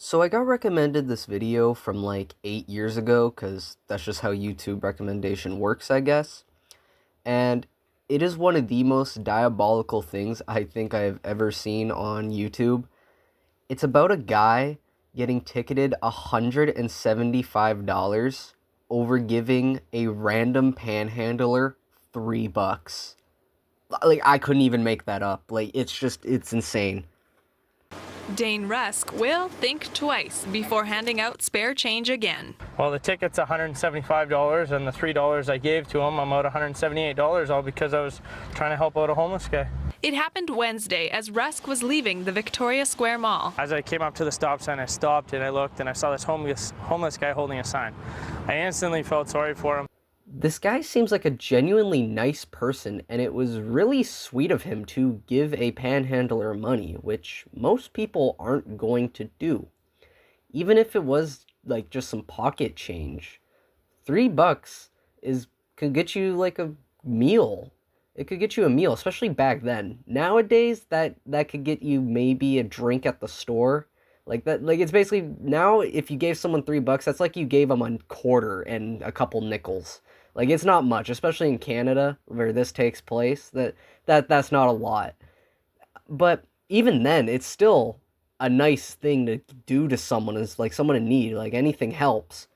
So I got recommended this video from like 8 years ago, because that's just how YouTube recommendation works, I guess. And it is one of the most diabolical things I think I've ever seen on YouTube. It's about a guy getting ticketed $175 over giving a random panhandler $3. Like, I couldn't even make that up. Like, it's insane. Dane Rusk will think twice before handing out spare change again. Well, the ticket's $175, and the $3 I gave to him, I'm out $178, all because I was trying to help out a homeless guy. It happened Wednesday as Rusk was leaving the Victoria Square Mall. As I came up to the stop sign, I stopped and I looked and I saw this homeless guy holding a sign. I instantly felt sorry for him. This guy seems like a genuinely nice person, and it was really sweet of him to give a panhandler money, which most people aren't going to do. Even if it was like just some pocket change. $3 could get you like a meal. It could get you a meal, especially back then. Nowadays, that could get you maybe a drink at the store. Like that, like it's basically now if you gave someone $3, that's like you gave them a quarter and a couple nickels. Like, it's not much, especially in Canada where this takes place. That's not a lot. But even then, it's still a nice thing to do to someone, is like someone in need. Like, anything helps.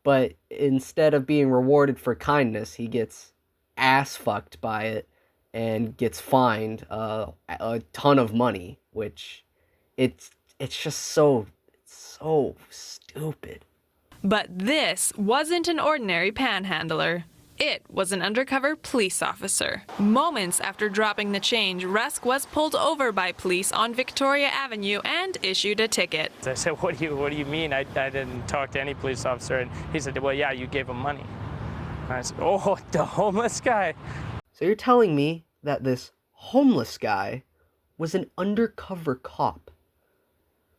But instead of being rewarded for kindness, he gets ass fucked by it and gets fined a ton of money, which it's just so stupid. But this wasn't an ordinary panhandler. It was an undercover police officer. Moments after dropping the change, Rusk was pulled over by police on Victoria Avenue and issued a ticket. I said, what do you mean? I didn't talk to any police officer. And he said, well, yeah, you gave him money. And I said, oh, the homeless guy. So you're telling me that this homeless guy was an undercover cop?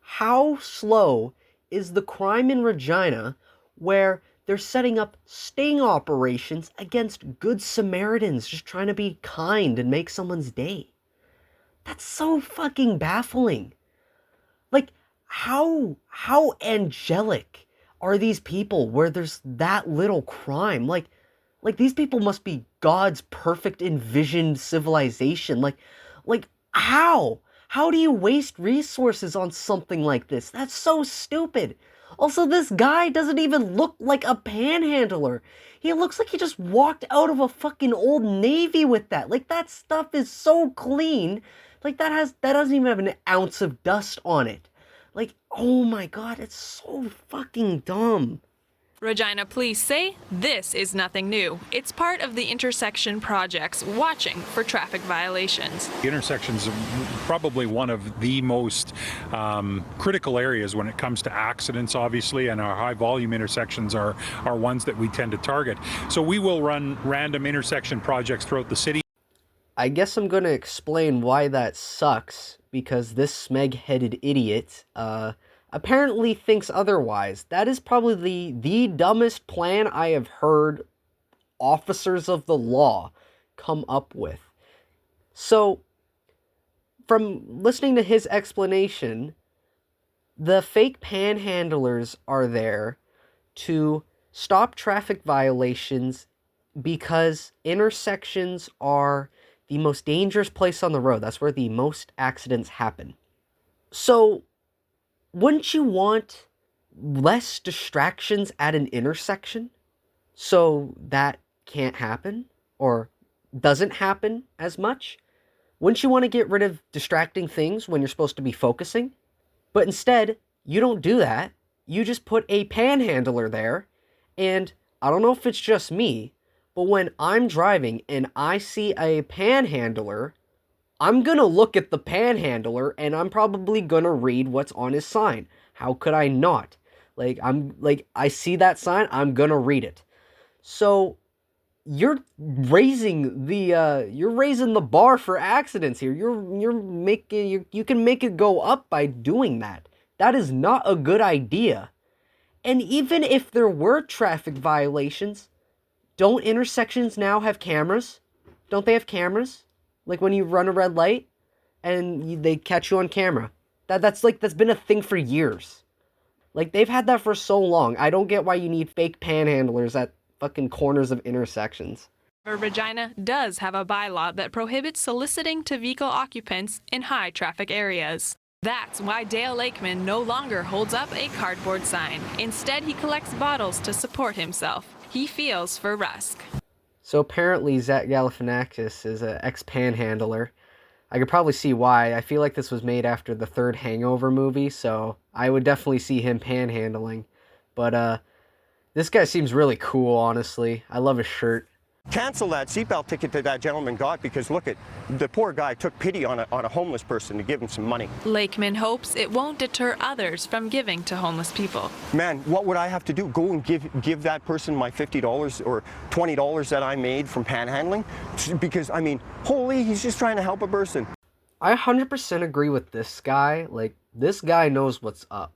How slow is the crime in Regina where they're setting up sting operations against good Samaritans just trying to be kind and make someone's day? That's so fucking baffling. Like, how angelic are these people where there's that little crime? Like these people must be God's perfect envisioned civilization. Like how? How do you waste resources on something like this? That's so stupid. Also, this guy doesn't even look like a panhandler. He looks like he just walked out of a fucking Old Navy with that. Like, that stuff is so clean. Like, that doesn't even have an ounce of dust on it. Like, oh my god, it's so fucking dumb. Regina police say this is nothing new. It's part of the intersection projects watching for traffic violations. The intersections are probably one of the most critical areas when it comes to accidents, obviously, and our high volume intersections are ones that we tend to target. So we will run random intersection projects throughout the city. I guess I'm going to explain why that sucks, because this smeg-headed idiot apparently thinks otherwise. That is probably the dumbest plan I have heard officers of the law come up with. So, from listening to his explanation, the fake panhandlers are there to stop traffic violations because intersections are the most dangerous place on the road. That's where the most accidents happen. So, wouldn't you want less distractions at an intersection so that can't happen or doesn't happen as much? Wouldn't you want to get rid of distracting things when you're supposed to be focusing? But instead, you don't do that. You just put a panhandler there, and I don't know if it's just me, but when I'm driving and I see a panhandler, I'm gonna look at the panhandler and I'm probably gonna read what's on his sign. How could I not? I see that sign, I'm gonna read it. So you're raising the bar for accidents here. You can make it go up by doing that. That is not a good idea. And even if there were traffic violations, don't intersections now have cameras? Don't they have cameras? Like when you run a red light and they catch you on camera. That's been a thing for years. Like, they've had that for so long. I don't get why you need fake panhandlers at fucking corners of intersections. Regina does have a bylaw that prohibits soliciting to vehicle occupants in high traffic areas. That's why Dale Lakeman no longer holds up a cardboard sign. Instead, he collects bottles to support himself. He feels for Rusk. So apparently Zach Galifianakis is an ex-panhandler. I could probably see why. I feel like this was made after the third Hangover movie, so I would definitely see him panhandling. But this guy seems really cool, honestly. I love his shirt. Cancel that seatbelt ticket that that gentleman got because look at the poor guy took pity on a homeless person to give him some money. Lakeman hopes it won't deter others from giving to homeless people. Man, what would I have to do? Go and give that person my $50 or $20 that I made from panhandling? Because, I mean, holy, he's just trying to help a person. I 100% agree with this guy. Like, this guy knows what's up.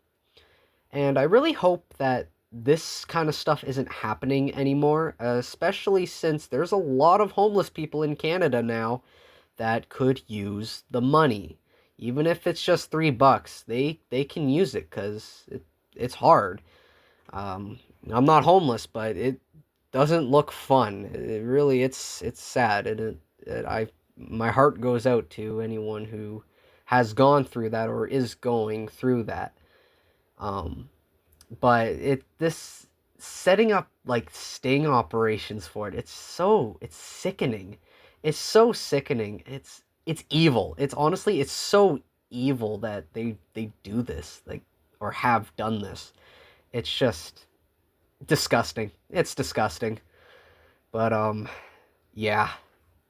And I really hope that this kind of stuff isn't happening anymore, especially since there's a lot of homeless people in Canada now that could use the money. Even if it's just $3, they can use it because it's hard. I'm not homeless, but it doesn't look fun. It really, it's sad, and my heart goes out to anyone who has gone through that or is going through that. But this setting up like sting operations for it, it's sickening. It's so sickening. It's evil. It's honestly, it's so evil that they do this, like, or have done this. It's just disgusting. It's disgusting. But yeah.